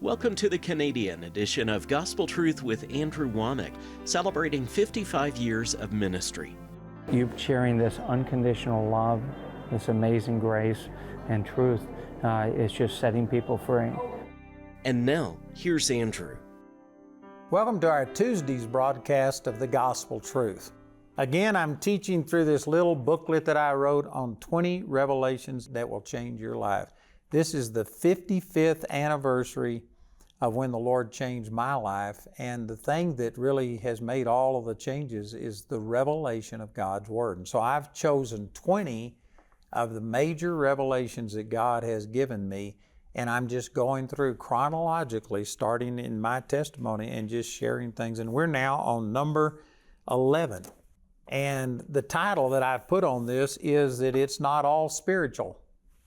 Welcome to the Canadian edition of Gospel Truth with Andrew Womack, celebrating 55 years of ministry. You sharing this unconditional love, this amazing grace and truth is just setting people free. And now, here's Andrew. Welcome to our Tuesday's broadcast of the Gospel Truth. Again, I'm teaching through this little booklet that I wrote on 20 revelations that will change your life. This is the 55th anniversary of when the Lord changed my life, and the thing that really has made all of the changes is the revelation of God's Word. And so I've chosen 20 of the major revelations that God has given me, and I'm just going through chronologically, starting in my testimony and just sharing things. And we're now on number 11. And the title that I've put on this is that it's not all spiritual.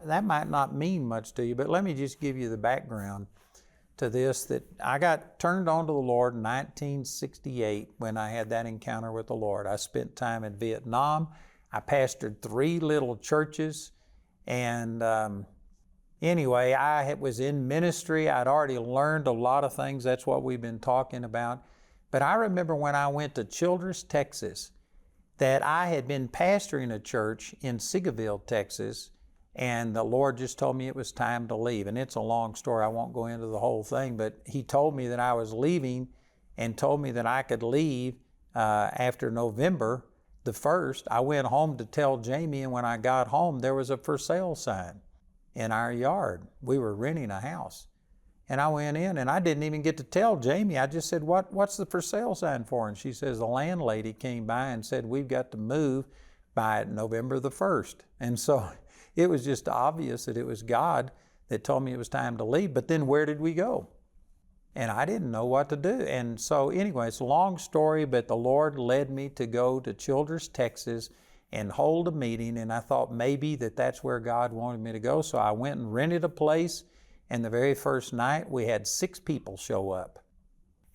That might not mean much to you, but let me just give you the background to this, that I got turned on to the Lord in 1968 when I had that encounter with the Lord. I spent time in Vietnam. I pastored 3 little churches, and anyway, I was in ministry. I'd already learned a lot of things. That's what we've been talking about. But I remember when I went to Childress, Texas, that I had been pastoring a church in Seagoville, Texas, and the Lord just told me it was time to leave. And it's a long story. I won't go into the whole thing, but He told me that I was leaving and told me that I could leave after November the 1st. I went home to tell Jamie, and when I got home, there was a for sale sign in our yard. We were renting a house. And I went in, and I didn't even get to tell Jamie. I just said, what's the for sale sign for? And she says, the landlady came by and said, we've got to move by November the 1st. And so it was just obvious that it was God that told me it was time to leave. But then where did we go? And I didn't know what to do. And so anyway, it's a long story, but the Lord led me to go to Childress, Texas, and hold a meeting. And I thought maybe that's where God wanted me to go. So I went and rented a place. And the very first night, we had 6 people show up.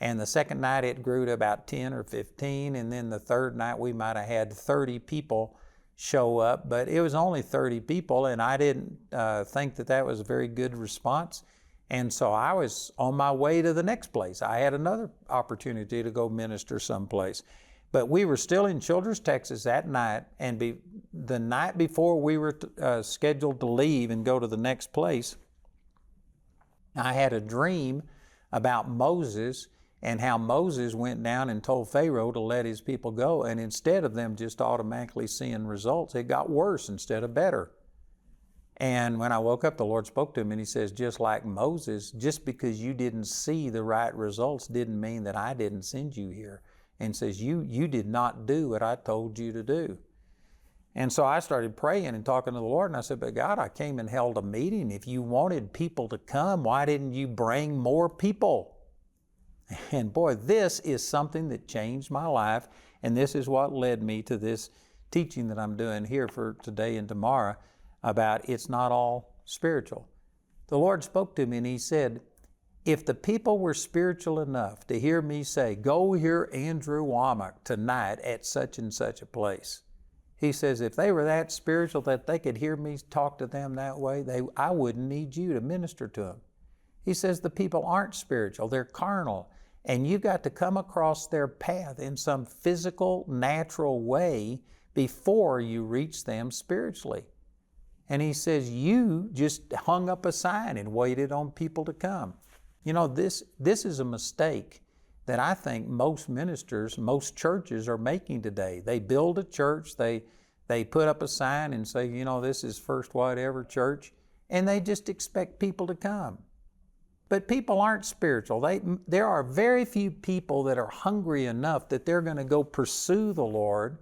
And the second night, it grew to about 10 or 15. And then the third night, we might have had 30 people show up. But it was only 30 people, and I didn't think that was a very good response. And so I was on my way to the next place. I had another opportunity to go minister someplace. But we were still in Childress, Texas that night. And the night before we were scheduled to leave and go to the next place, I had a dream about Moses and how Moses went down and told Pharaoh to let his people go. And instead of them just automatically seeing results, it got worse instead of better. And when I woke up, the Lord spoke to him and He says, just like Moses, just because you didn't see the right results didn't mean that I didn't send you here. And says, you did not do what I told you to do. And so I started praying and talking to the Lord, and I said, but God, I came and held a meeting. If you wanted people to come, why didn't you bring more people? And boy, this is something that changed my life, and this is what led me to this teaching that I'm doing here for today and tomorrow about it's not all spiritual. The Lord spoke to me and He said, if the people were spiritual enough to hear me say, go hear Andrew Womack tonight at such and such a place, He says, if they were that spiritual that they could hear me talk to them that way, I wouldn't need you to minister to them. He says the people aren't spiritual, they're carnal. And you've got to come across their path in some physical, natural way before you reach them spiritually. And He says, you just hung up a sign and waited on people to come. You know, this is a mistake that I think most ministers, most churches are making today. They build a church, they put up a sign and say, you know, this is First Whatever Church, and they just expect people to come. But people aren't spiritual. There are very few people that are hungry enough that they're going to go pursue the Lord,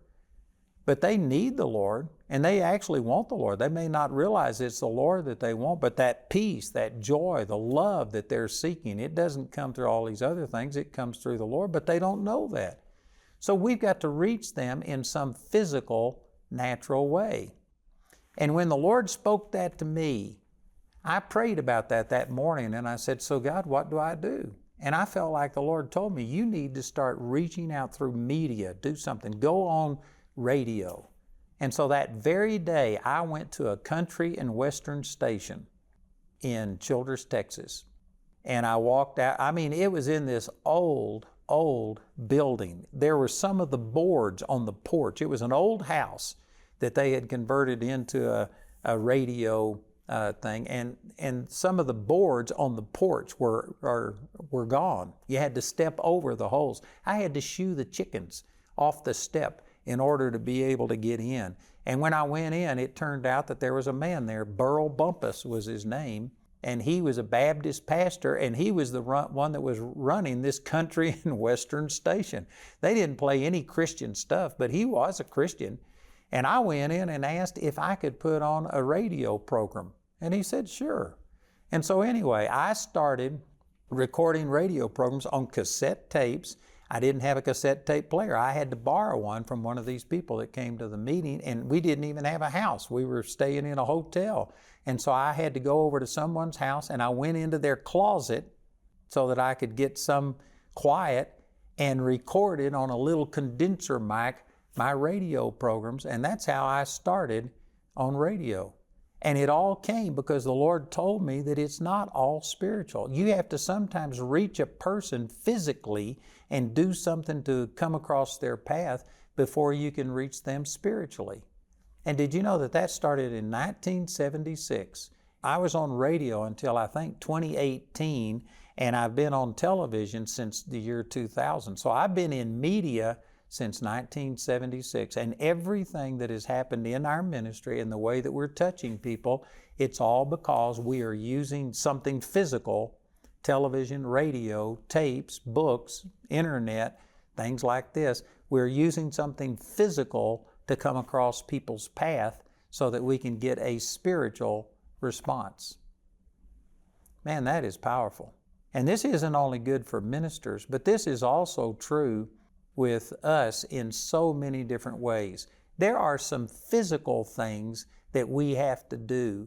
but they need the Lord, and they actually want the Lord. They may not realize it's the Lord that they want, but that peace, that joy, the love that they're seeking, it doesn't come through all these other things. It comes through the Lord, but they don't know that. So we've got to reach them in some physical, natural way. And when the Lord spoke that to me, I prayed about that morning, and I said, so God, what do I do? And I felt like the Lord told me, you need to start reaching out through media, do something, go on radio. And so that very day, I went to a country and western station in Childress, Texas. And I walked out. I mean, it was in this old building. There were some of the boards on the porch. It was an old house that they had converted into a radio thing, and some of the boards on the porch were gone. You had to step over the holes. I had to shoo the chickens off the step in order to be able to get in. And when I went in, it turned out that there was a man there. Burl Bumpus was his name, and he was a Baptist pastor, and he was the one that was running this country and western station. They didn't play any Christian stuff, but he was a Christian. And I went in and asked if I could put on a radio program. And he said, sure. And so anyway, I started recording radio programs on cassette tapes. I didn't have a cassette tape player. I had to borrow one from one of these people that came to the meeting, and we didn't even have a house. We were staying in a hotel. And so I had to go over to someone's house, and I went into their closet so that I could get some quiet and recorded on a little condenser mic my radio programs, and that's how I started on radio. And it all came because the Lord told me that it's not all spiritual. You have to sometimes reach a person physically and do something to come across their path before you can reach them spiritually. And did you know that that started in 1976? I was on radio until I think 2018, and I've been on television since the year 2000. So I've been in media since 1976, and everything that has happened in our ministry and the way that we're touching people, it's all because we are using something physical, television, radio, tapes, books, internet, things like this. We're using something physical to come across people's path so that we can get a spiritual response. Man, that is powerful. And this isn't only good for ministers, but this is also true with us in so many different ways. There are some physical things that we have to do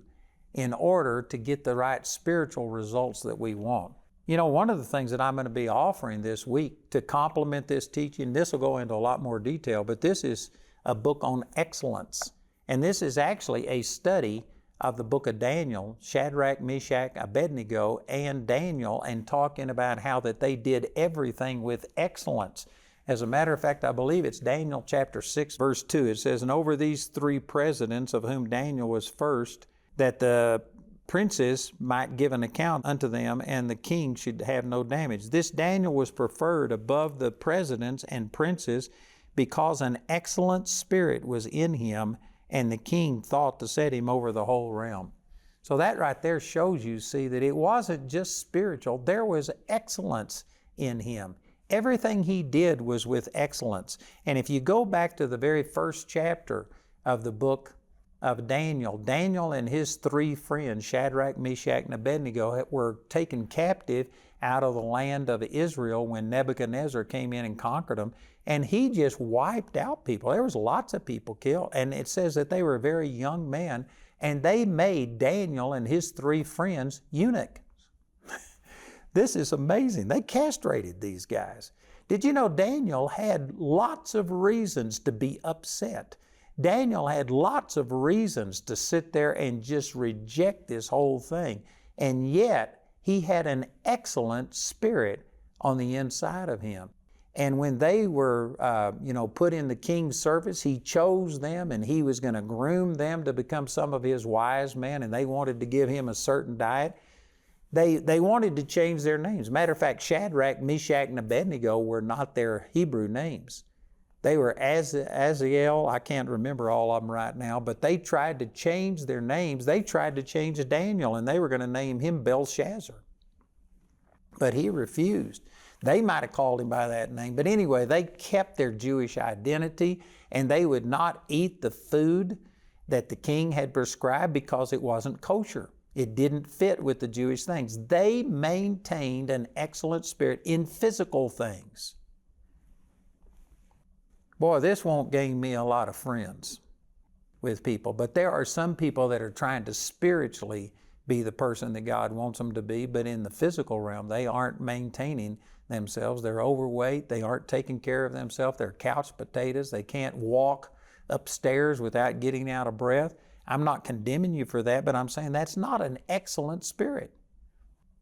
in order to get the right spiritual results that we want. You know, one of the things that I'm going to be offering this week to complement this teaching, this will go into a lot more detail, but this is a book on excellence. And this is actually a study of the book of Daniel, Shadrach, Meshach, Abednego, and Daniel, and talking about how that they did everything with excellence. As a matter of fact, I believe it's Daniel chapter 6, verse 2. It says, "And over these 3 presidents, of whom Daniel was first, that the princes might give an account unto them, and the king should have no damage. This Daniel was preferred above the presidents and princes, because an excellent spirit was in him, and the king thought to set him over the whole realm." So that right there shows you, see, that it wasn't just spiritual. There was excellence in him. Everything he did was with excellence. And if you go back to the very first chapter of the book of Daniel, Daniel and his 3 friends, Shadrach, Meshach, and Abednego, were taken captive out of the land of Israel when Nebuchadnezzar came in and conquered them. And he just wiped out people. There was lots of people killed. And it says that they were very young men, and they made Daniel and his 3 friends eunuchs. This is amazing. They castrated these guys. Did you know Daniel had lots of reasons to be upset? Daniel had lots of reasons to sit there and just reject this whole thing. And yet, he had an excellent spirit on the inside of him. And when they were, put in the king's service, he chose them, and he was going to groom them to become some of his wise men, and they wanted to give him a certain diet. They wanted to change their names. Matter of fact, Shadrach, Meshach, and Abednego were not their Hebrew names. They were Azazel. I can't remember all of them right now, but they tried to change their names. They tried to change Daniel, and they were going to name him Belshazzar. But he refused. They might have called him by that name. But anyway, they kept their Jewish identity, and they would not eat the food that the king had prescribed because it wasn't kosher. It didn't fit with the Jewish things. They maintained an excellent spirit in physical things. Boy, this won't gain me a lot of friends with people, but there are some people that are trying to spiritually be the person that God wants them to be, but in the physical realm, they aren't maintaining themselves. They're overweight. They aren't taking care of themselves. They're couch potatoes. They can't walk upstairs without getting out of breath. I'm not condemning you for that, but I'm saying that's not an excellent spirit.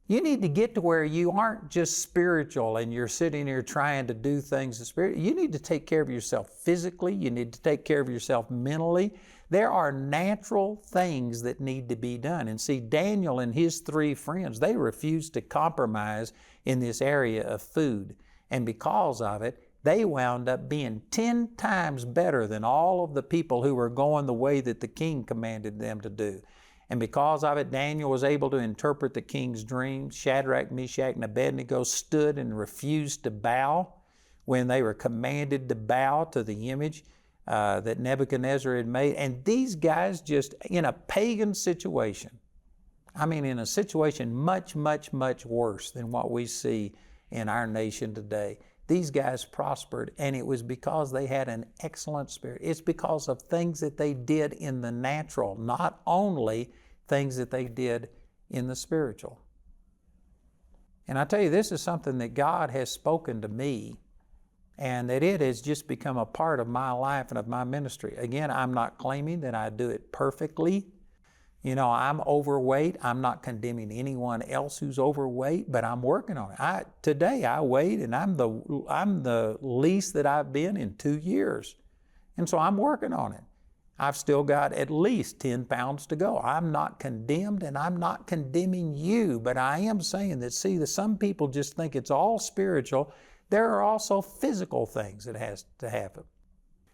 You need to get to where you aren't just spiritual and you're sitting here trying to do things in spirit. You need to take care of yourself physically. You need to take care of yourself mentally. There are natural things that need to be done. And see, Daniel and his 3 friends, they refused to compromise in this area of food. And because of it, they wound up being 10 times better than all of the people who were going the way that the king commanded them to do. And because of it, Daniel was able to interpret the king's dream. Shadrach, Meshach, and Abednego stood and refused to bow when they were commanded to bow to the image that Nebuchadnezzar had made. And these guys just, in a pagan situation, I mean in a situation much, much, much worse than what we see in our nation today, these guys prospered, and it was because they had an excellent spirit. It's because of things that they did in the natural, not only things that they did in the spiritual. And I tell you, this is something that God has spoken to me, and that it has just become a part of my life and of my ministry. Again, I'm not claiming that I do it perfectly. You know, I'm overweight. I'm not condemning anyone else who's overweight, but I'm working on it. Today I weighed, and I'm the least that I've been in 2 years. And so I'm working on it. I've still got at least 10 pounds to go. I'm not condemned, and I'm not condemning you, but I am saying that, see, some people just think it's all spiritual. There are also physical things that has to happen.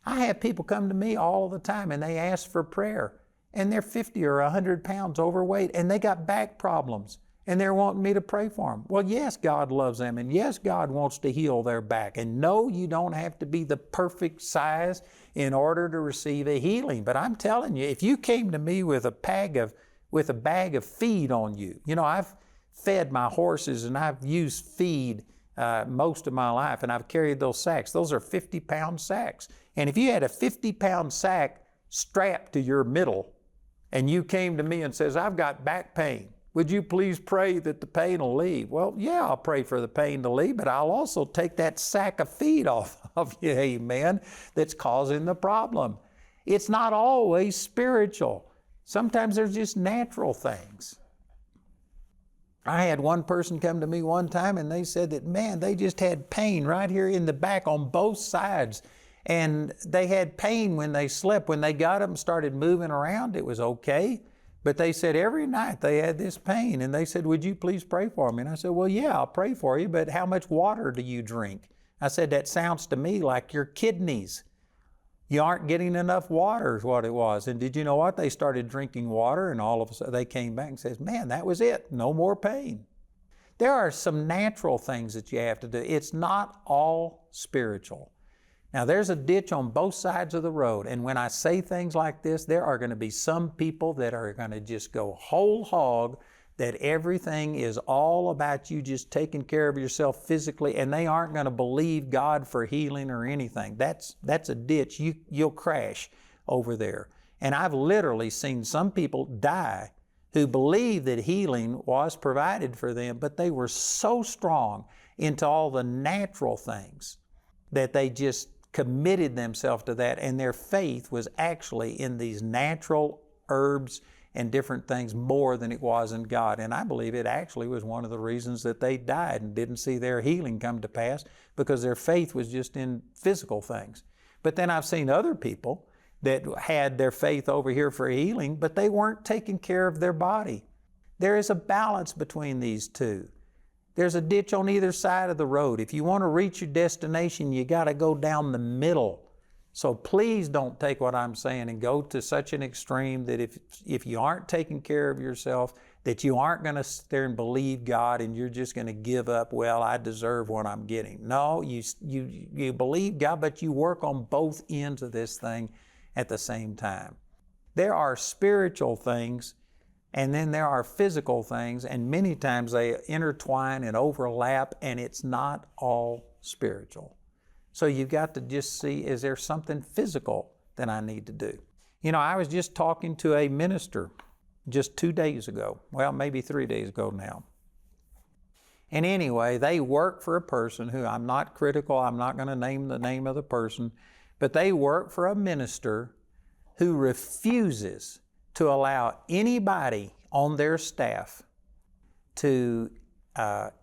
I have people come to me all the time, and they ask for prayer. And they're 50 or 100 pounds overweight, and they got back problems, and they're wanting me to pray for them. Well, yes, God loves them, and yes, God wants to heal their back. And no, you don't have to be the perfect size in order to receive a healing. But I'm telling you, if you came to me with a bag of feed on you, you know, I've fed my horses and I've used feed most of my life, and I've carried those sacks. Those are 50-pound sacks. And if you had a 50-pound sack strapped to your middle, and you came to me and says, I've got back pain, would you please pray that the pain will leave? Well, yeah, I'll pray for the pain to leave, but I'll also take that sack of feed off of you, amen, that's causing the problem. It's not always spiritual. Sometimes there's just natural things. I had one person come to me one time, and they said that, man, they just had pain right here in the back on both sides. And they had pain when they slept. When they got up and started moving around, it was okay. But they said every night they had this pain. And they said, would you please pray for me? And I said, well, yeah, I'll pray for you, but how much water do you drink? I said, that sounds to me like your kidneys. You aren't getting enough water is what it was. And did you know what? They started drinking water, and all of a sudden they came back and says, man, that was it. No more pain. There are some natural things that you have to do. It's not all spiritual. Now, there's a ditch on both sides of the road, and when I say things like this, there are going to be some people that are going to just go whole hog, that everything is all about you just taking care of yourself physically, and they aren't going to believe God for healing or anything. That's a ditch. You'll crash over there. And I've literally seen some people die who believed that healing was provided for them, but they were so strong into all the natural things that they just committed themselves to that, and their faith was actually in these natural herbs and different things more than it was in God. And I believe it actually was one of the reasons that they died and didn't see their healing come to pass, because their faith was just in physical things. But then I've seen other people that had their faith over here for healing, but they weren't taking care of their body. There is a balance between these two. There's a ditch on either side of the road. If you want to reach your destination, you got to go down the middle. So please don't take what I'm saying and go to such an extreme that if you aren't taking care of yourself, that you aren't going to sit there and believe God and you're just going to give up, well, I deserve what I'm getting. No, you believe God, but you work on both ends of this thing at the same time. There are spiritual things, and then there are physical things, and many times they intertwine and overlap, and it's not all spiritual. So you've got to just see, is there something physical that I need to do? You know, I was just talking to a minister just 2 days ago. Well, maybe 3 days ago now. And anyway, they work for a person who, I'm not critical, I'm not going to name the name of the person, but they work for a minister who refuses to allow anybody on their staff to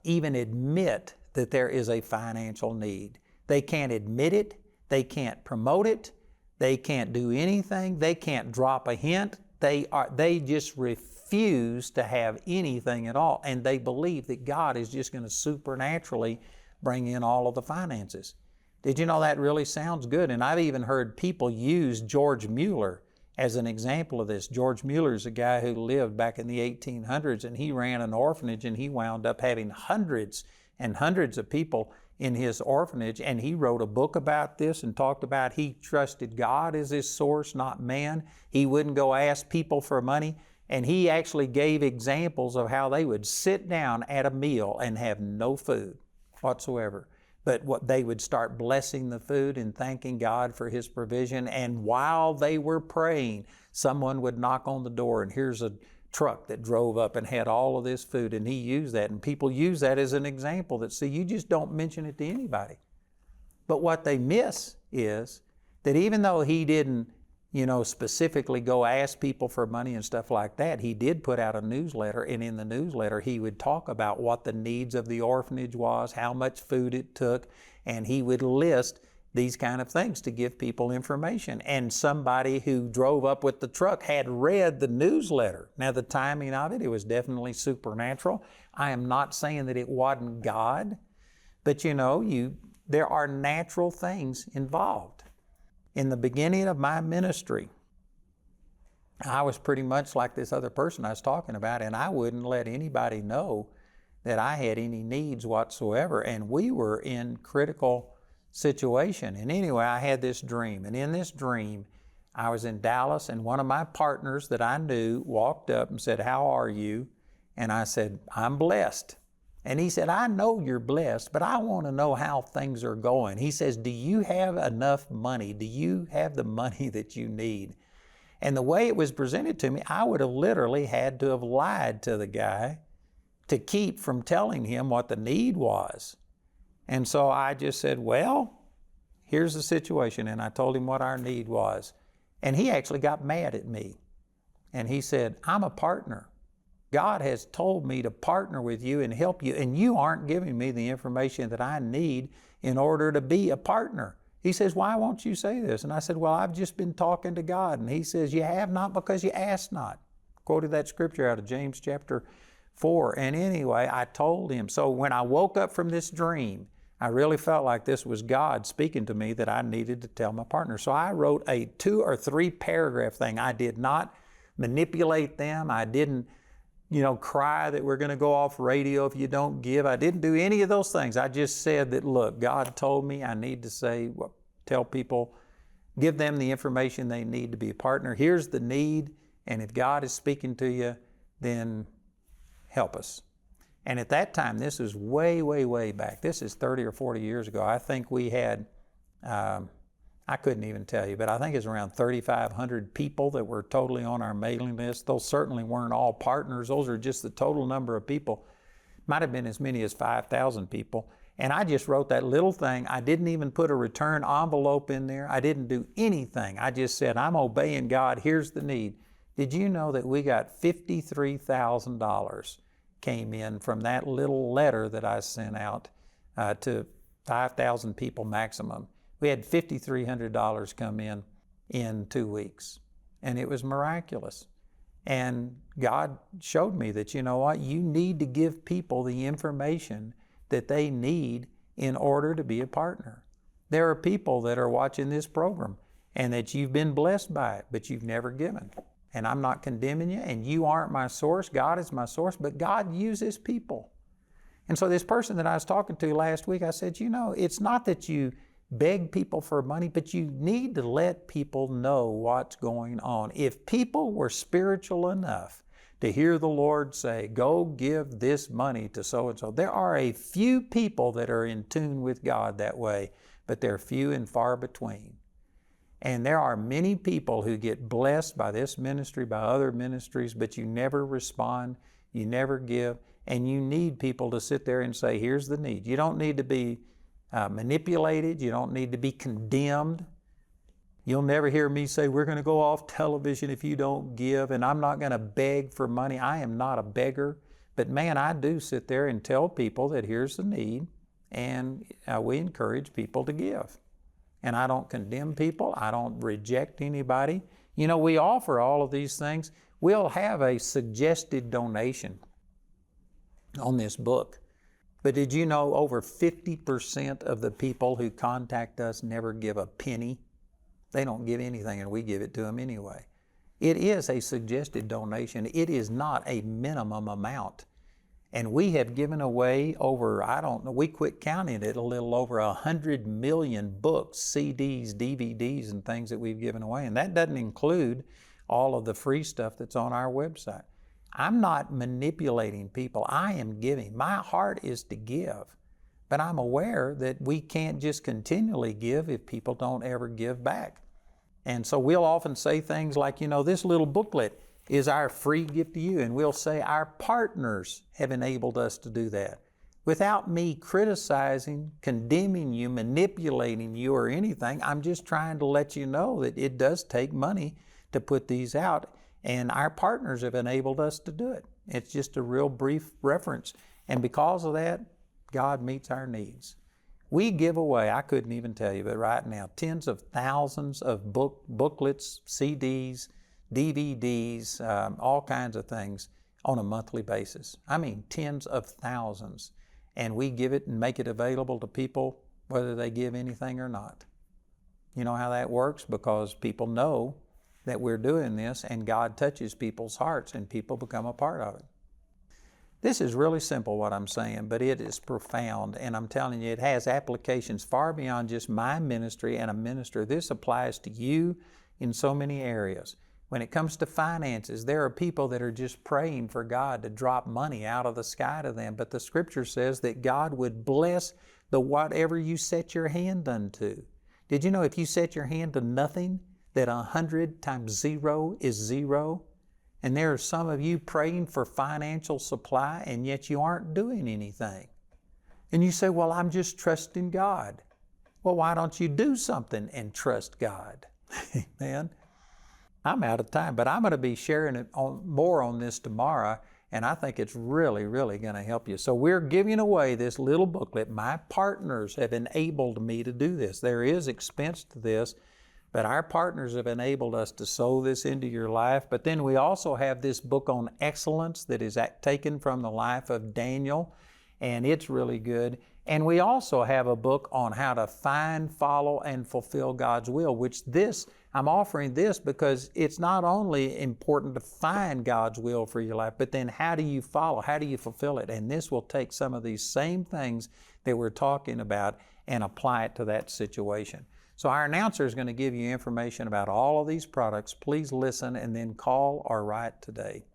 even admit that there is a financial need. They can't admit it. They can't promote it. They can't do anything. They can't drop a hint. They just refuse to have anything at all. And they believe that God is just going to supernaturally bring in all of the finances. Did you know that really sounds good? And I've even heard people use George Mueller as an example of this. George Mueller is a guy who lived back in the 1800s, and he ran an orphanage, and he wound up having hundreds and hundreds of people in his orphanage, and he wrote a book about this and talked about he trusted God as his source, not man. He wouldn't go ask people for money, and he actually gave examples of how they would sit down at a meal and have no food whatsoever. But what they would start blessing the food and thanking God for His provision, and while they were praying, someone would knock on the door, and here's a truck that drove up and had all of this food, and he used that, and people use that as an example that, see, you just don't mention it to anybody. But what they miss is that even though he didn't, specifically go ask people for money and stuff like that, he did put out a newsletter, and in the newsletter he would talk about what the needs of the orphanage was, how much food it took, and he would list these kind of things to give people information. And somebody who drove up with the truck had read the newsletter. Now, the timing of it was definitely supernatural. I am not saying that it wasn't God, but there are natural things involved. In the beginning of my ministry, I was pretty much like this other person I was talking about, and I wouldn't let anybody know that I had any needs whatsoever. And we were in critical situation. And anyway, I had this dream. And in this dream, I was in Dallas, and one of my partners that I knew walked up and said, "How are you?" And I said, "I'm blessed." And he said, "I know you're blessed, but I want to know how things are going." He says, "Do you have enough money? Do you have the money that you need?" And the way it was presented to me, I would have literally had to have lied to the guy to keep from telling him what the need was. And so I just said, "Well, here's the situation." And I told him what our need was. And he actually got mad at me. And he said, "I'm a partner. God has told me to partner with you and help you, and you aren't giving me the information that I need in order to be a partner." He says, "Why won't you say this?" And I said, "Well, I've just been talking to God." And he says, "You have not because you ask not." Quoted that scripture out of James chapter 4. And anyway, I told him. So when I woke up from this dream, I really felt like this was God speaking to me that I needed to tell my partner. So I wrote a 2 or 3 paragraph thing. I did not manipulate them. I didn't, cry that we're going to go off radio if you don't give. I didn't do any of those things. I just said that, look, God told me I need to tell people, give them the information they need to be a partner. Here's the need, and if God is speaking to you, then help us. And at that time, this is way, way, way back. This is 30 or 40 years ago. I think we had, I couldn't even tell you, but I think it's around 3,500 people that were totally on our mailing list. Those certainly weren't all partners. Those are just the total number of people. Might have been as many as 5,000 people. And I just wrote that little thing. I didn't even put a return envelope in there. I didn't do anything. I just said, "I'm obeying God. Here's the need." Did you know that we got $53,000 came in from that little letter that I sent out to 5,000 people maximum? We had $5,300 come in 2 weeks, and it was miraculous. And God showed me that, you know what, you need to give people the information that they need in order to be a partner. There are people that are watching this program and that you've been blessed by it, but you've never given. And I'm not condemning you, and you aren't my source. God is my source, but God uses people. And so this person that I was talking to last week, I said, it's not that you beg people for money, but you need to let people know what's going on. If people were spiritual enough to hear the Lord say, "Go give this money to so-and-so," there are a few people that are in tune with God that way, but they're few and far between. And there are many people who get blessed by this ministry, by other ministries, but you never respond, you never give, and you need people to sit there and say, "Here's the need." You don't need to be manipulated. You don't need to be condemned. You'll never hear me say, "We're going to go off television if you don't give," and I'm not going to beg for money. I am not a beggar, But man, I do sit there and tell people that here's the need, and we encourage people to give. And I don't condemn people. I don't reject anybody. You know, we offer all of these things. We'll have a suggested donation on this book. But did you know over 50% of the people who contact us never give a penny? They don't give anything, and we give it to them anyway. It is a suggested donation. It is not a minimum amount. And we have given away over, I don't know, we quit counting it, a little over 100 million books, CDs, DVDs, and things that we've given away. And that doesn't include all of the free stuff that's on our website. I'm not manipulating people. I am giving. My heart is to give. But I'm aware that we can't just continually give if people don't ever give back. And so we'll often say things like, you know, this little booklet is our free gift to you. And we'll say our partners have enabled us to do that. Without me criticizing, condemning you, manipulating you or anything, I'm just trying to let you know that it does take money to put these out. And our partners have enabled us to do it. It's just a real brief reference. And because of that, God meets our needs. We give away, I couldn't even tell you, but right now, tens of thousands of booklets, CDs, DVDs, all kinds of things on a monthly basis. I mean, tens of thousands. And we give it and make it available to people whether they give anything or not. You know how that works? Because people know that we're doing this and God touches people's hearts and people become a part of it. This is really simple what I'm saying, but it is profound, and I'm telling you, it has applications far beyond just my ministry and a minister. This applies to you in so many areas. When it comes to finances, there are people that are just praying for God to drop money out of the sky to them, but the Scripture says that God would bless the whatever you set your hand unto. Did you know if you set your hand to nothing, that 100 times 0 is 0? And there are some of you praying for financial supply, and yet you aren't doing anything. And you say, well, I'm just trusting God. Well, why don't you do something and trust God? Amen. I'm out of time, but I'm going to be sharing more on this tomorrow, and I think it's really, really going to help you. So we're giving away this little booklet. My partners have enabled me to do this. There is expense to this, but our partners have enabled us to sow this into your life. But then we also have this book on excellence that is taken from the life of Daniel, and it's really good. And we also have a book on how to find, follow, and fulfill God's will, which I'm offering this because it's not only important to find God's will for your life, but then how do you follow? How do you fulfill it? And this will take some of these same things that we're talking about and apply it to that situation. So our announcer is going to give you information about all of these products. Please listen and then call or write today.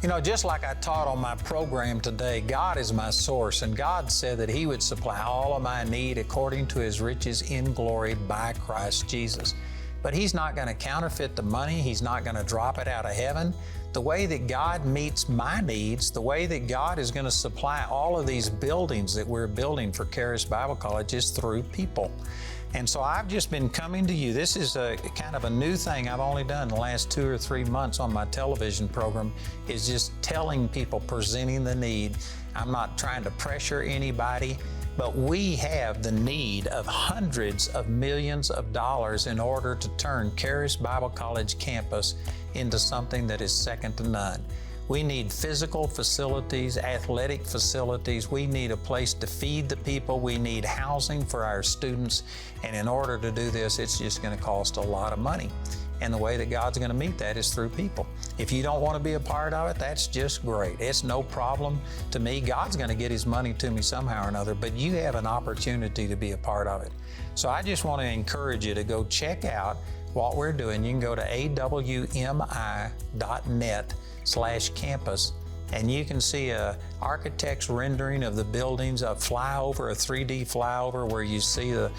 You know, just like I taught on my program today, God is my source, and God said that He would supply all of my need according to His riches in glory by Christ Jesus. But He's not going to counterfeit the money. He's not going to drop it out of heaven. The way that God meets my needs, the way that God is going to supply all of these buildings that we're building for Charis Bible College is through people. And so I've just been coming to you. This is a kind of a new thing I've only done the last 2 or 3 months on my television program, is just telling people, presenting the need. I'm not trying to pressure anybody, but we have the need of hundreds of millions of dollars in order to turn Charis Bible College campus into something that is second to none. We need physical facilities, athletic facilities. We need a place to feed the people. We need housing for our students. And in order to do this, it's just going to cost a lot of money. And the way that God's going to meet that is through people. If you don't want to be a part of it, that's just great. It's no problem to me. God's going to get His money to me somehow or another, but you have an opportunity to be a part of it. So I just want to encourage you to go check out what we're doing. You can go to awmc.net/campus, and you can see a architect's rendering of the buildings, a flyover, a 3D flyover where you see the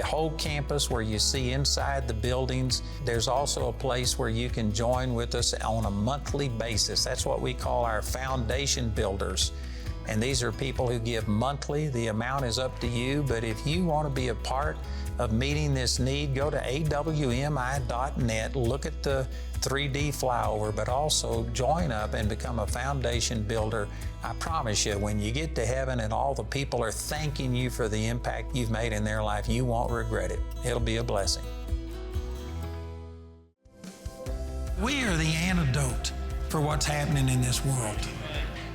whole campus, where you see inside the buildings. There's also a place where you can join with us on a monthly basis. That's what we call our foundation builders. And these are people who give monthly. The amount is up to you, but if you want to be a part of meeting this need, go to awmi.net, look at the 3D flyover, but also join up and become a foundation builder. I promise you, when you get to heaven and all the people are thanking you for the impact you've made in their life, you won't regret it. It'll be a blessing. We are the antidote for what's happening in this world.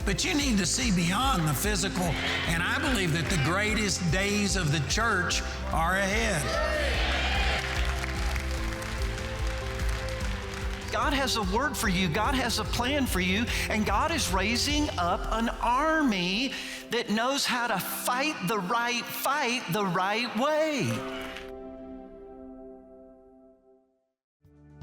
But you need to see beyond the physical, and I believe that the greatest days of the church are ahead. God has a word for you, God has a plan for you, and God is raising up an army that knows how to fight the right way.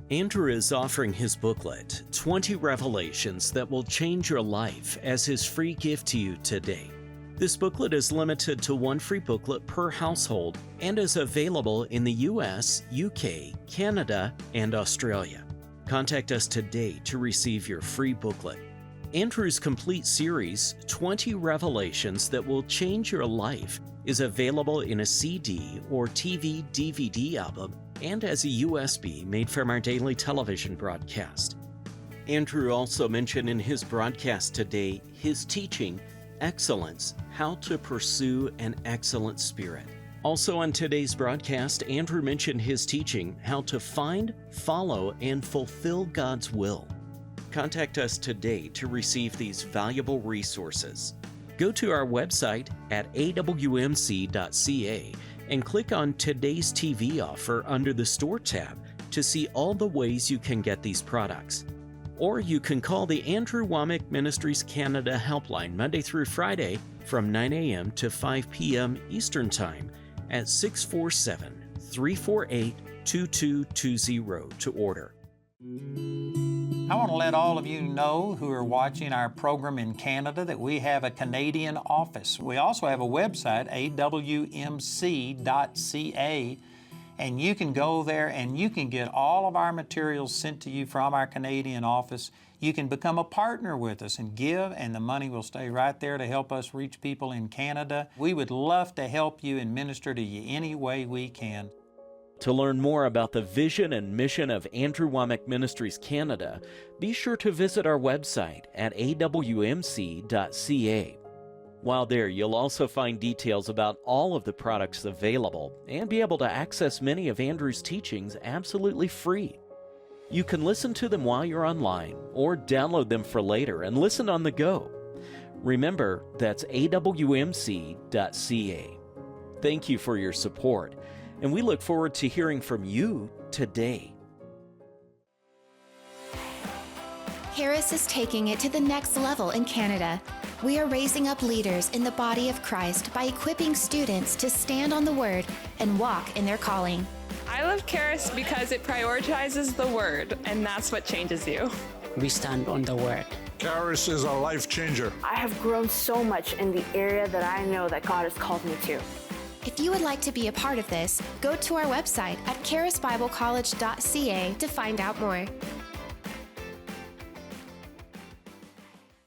Andrew is offering his booklet, 20 Revelations That Will Change Your Life, as his free gift to you today. This booklet is limited to one free booklet per household and is available in the US, UK, Canada, and Australia. Contact us today to receive your free booklet. Andrew's complete series, 20 Revelations That Will Change Your Life, is available in a CD or TV DVD album and as a USB made from our daily television broadcast. Andrew also mentioned in his broadcast today his teaching, Excellence, How to Pursue an Excellent Spirit. Also on today's broadcast, Andrew mentioned his teaching, How to Find, Follow, and Fulfill God's Will. Contact us today to receive these valuable resources. Go to our website at awmc.ca and click on Today's TV Offer under the Store tab to see all the ways you can get these products. Or you can call the Andrew Wommack Ministries Canada helpline Monday through Friday from 9 a.m. to 5 p.m. Eastern Time at 647-348-2220 to order. I want to let all of you know who are watching our program in Canada that we have a Canadian office. We also have a website, awmc.ca, and you can go there and you can get all of our materials sent to you from our Canadian office. You can become a partner with us and give, and the money will stay right there to help us reach people in Canada. We would love to help you and minister to you any way we can. To learn more about the vision and mission of Andrew Wommack Ministries Canada, be sure to visit our website at awmc.ca. While there, you'll also find details about all of the products available and be able to access many of Andrew's teachings absolutely free. You can listen to them while you're online or download them for later and listen on the go. Remember, that's awmc.ca. Thank you for your support, and we look forward to hearing from you today. Harris is taking it to the next level in Canada. We are raising up leaders in the body of Christ by equipping students to stand on the Word and walk in their calling. I love Charis because it prioritizes the Word, and that's what changes you. We stand on the Word. Charis is a life changer. I have grown so much in the area that I know that God has called me to. If you would like to be a part of this, go to our website at charisbiblecollege.ca to find out more.